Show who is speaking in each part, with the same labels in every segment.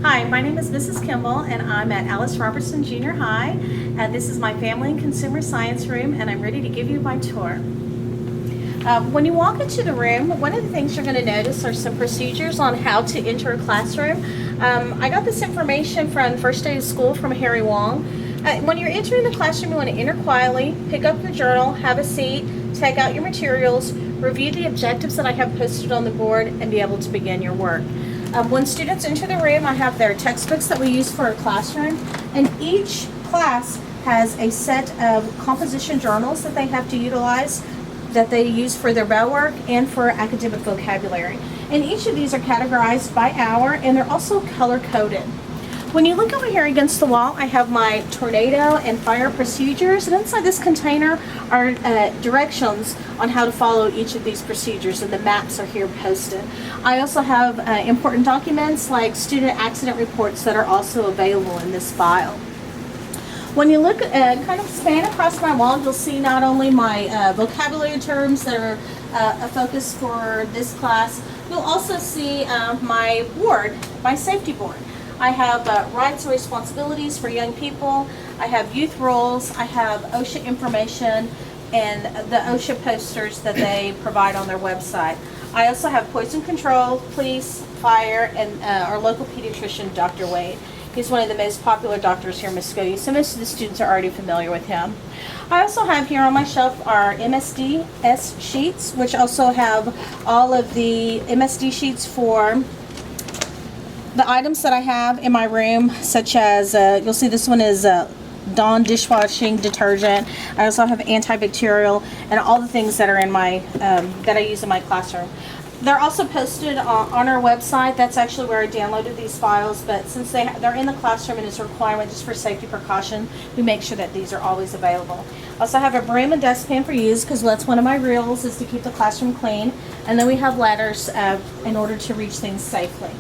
Speaker 1: Hi, my name is Mrs. Kemble, and I'm at Alice Robertson Junior High. This is my Family and Consumer Science room, and I'm ready to give you my tour. When you walk into the room, one of the things you're going to notice are some procedures on how to enter a classroom. I got this information from First Day of School from Harry Wong. When you're entering the classroom, you want to enter quietly, pick up your journal, have a seat, take out your materials, review the objectives that I have posted on the board, and be able to begin your work. When students enter the room, I have their textbooks that we use for our classroom, and each class has a set of composition journals that they have to utilize, that they use for their bell work and for academic vocabulary. And each of these are categorized by hour, and they're also color-coded. When you look over here against the wall, I have my tornado and fire procedures, and inside this container are directions on how to follow each of these procedures, and the maps are here posted. I also have important documents like student accident reports that are also available in this file. When you look kind of span across my wall, you'll see not only my vocabulary terms that are a focus for this class, you'll also see my board, my safety board. I have rights and responsibilities for young people. I have youth roles. I have OSHA information and the OSHA posters that they provide on their website. I also have poison control, police, fire, and our local pediatrician, Dr. Wade. He's one of the most popular doctors here in Muskogee, so most of the students are already familiar with him. I also have here on my shelf our MSDS sheets, which also have all of the MSD sheets for the items that I have in my room, such as, you'll see this one is Dawn dishwashing detergent. I also have antibacterial and all the things that are in my, that I use in my classroom. They're also posted on our website. That's actually where I downloaded these files, but since they're in the classroom and it's a requirement just for safety precaution, we make sure that these are always available. I also have a broom and dustpan for use because that's one of my rules, is to keep the classroom clean. And then we have ladders in order to reach things safely.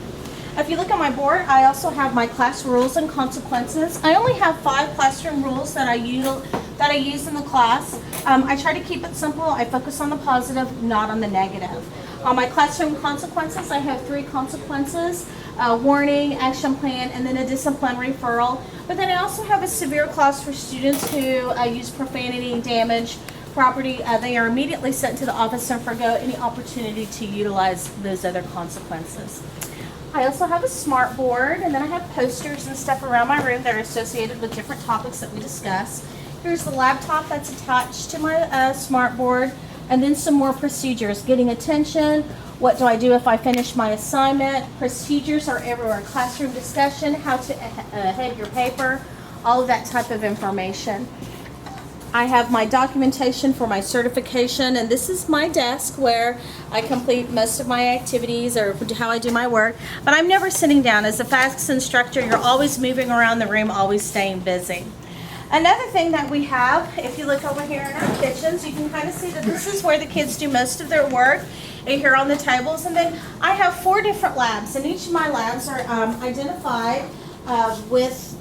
Speaker 1: If you look at my board, I also have my class rules and consequences. I only have 5 classroom rules that I use in the class. I try to keep it simple. I focus on the positive, not on the negative. On my classroom consequences, I have 3 consequences: warning, action plan, and then a discipline referral. But then I also have a severe clause for students who use profanity and damage property. They are immediately sent to the office and forgo any opportunity to utilize those other consequences. I also have a smart board, and then I have posters and stuff around my room that are associated with different topics that we discuss. Here's the laptop that's attached to my smart board, and then some more procedures: getting attention, what do I do if I finish my assignment, procedures are everywhere, classroom discussion, how to head your paper, all of that type of information. I have my documentation for my certification, and this is my desk where I complete most of my activities or how I do my work, but I'm never sitting down. As a FACS instructor, you're always moving around the room, always staying busy. Another thing that we have, if you look over here in our kitchens, you can kind of see that this is where the kids do most of their work, and here on the tables. And then I have 4 different labs, and each of my labs are identified with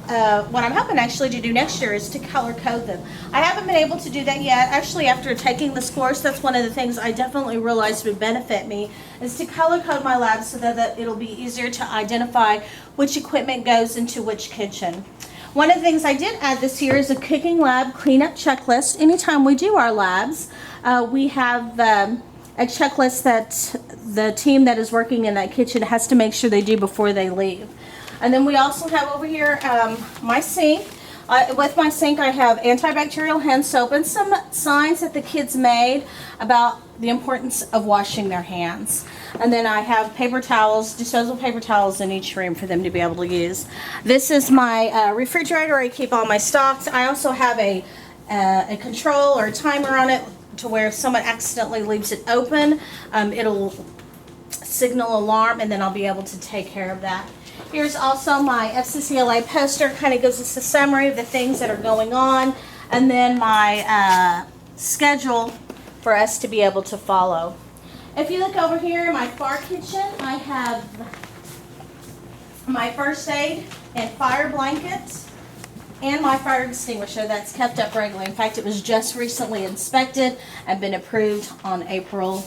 Speaker 1: what I'm hoping actually to do next year is to color code them. I haven't been able to do that yet. Actually, after taking this course, that's one of the things I definitely realized would benefit me, is to color code my labs so that it'll be easier to identify which equipment goes into which kitchen. One of the things I did add this year is a cooking lab cleanup checklist. Anytime we do our labs, we have a checklist that the team that is working in that kitchen has to make sure they do before they leave. And then we also have over here my sink. With my sink, I have antibacterial hand soap and some signs that the kids made about the importance of washing their hands. And then I have paper towels, disposable paper towels in each room for them to be able to use. This is my refrigerator. I keep all my stocks. I also have a control or a timer on it to where if someone accidentally leaves it open, it'll signal alarm, and then I'll be able to take care of that. Here's also my FCCLA poster, kind of gives us a summary of the things that are going on, and then my schedule for us to be able to follow. If you look over here in my far kitchen, I have my first aid and fire blankets and my fire extinguisher that's kept up regularly. In fact, it was just recently inspected and been approved on April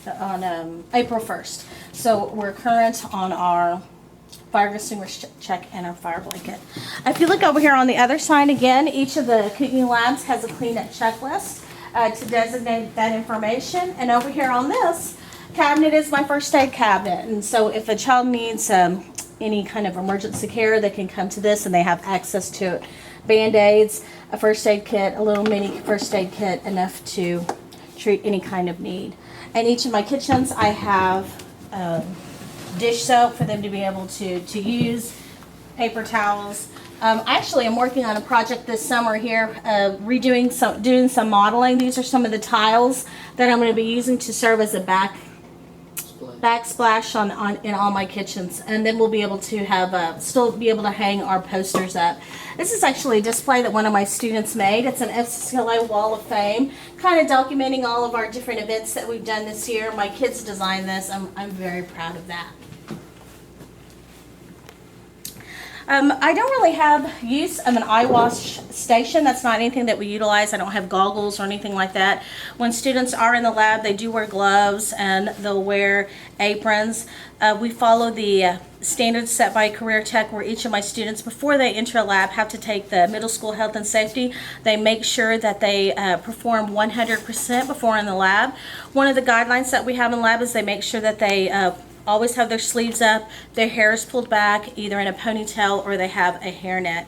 Speaker 1: 1st. So we're current on our fire extinguisher check, and our fire blanket. If you look over here on the other side again, each of the Kootenai labs has a cleanup checklist to designate that information. And over here on this cabinet is my first aid cabinet. And so if a child needs any kind of emergency care, they can come to this and they have access to Band-Aids, a first aid kit, a little mini first aid kit, enough to treat any kind of need. And each of my kitchens, I have dish soap for them to be able to use, paper towels. Actually, I'm working on a project this summer here, doing some modeling. These are some of the tiles that I'm going to be using to serve as a backsplash in all my kitchens, and then we'll be able to have still be able to hang our posters up. This is actually a display that one of my students made. It's an FCLA Wall of Fame, kind of documenting all of our different events that we've done this year. My kids designed this. I'm very proud of that. I don't really have use of an eye wash station. That's not anything that we utilize. I don't have goggles or anything like that. When students are in the lab, they do wear gloves and they'll wear aprons. We follow the standards set by Career Tech, where each of my students, before they enter a lab, have to take the middle school health and safety. They make sure that they perform 100% before in the lab. One of the guidelines that we have in the lab is they make sure that they always have their sleeves up, their hair is pulled back, either in a ponytail or they have a hairnet.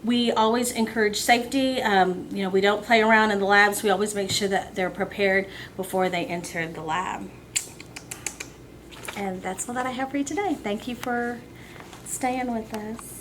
Speaker 1: We always encourage safety. We don't play around in the labs. We always make sure that they're prepared before they enter the lab. And that's all that I have for you today. Thank you for staying with us.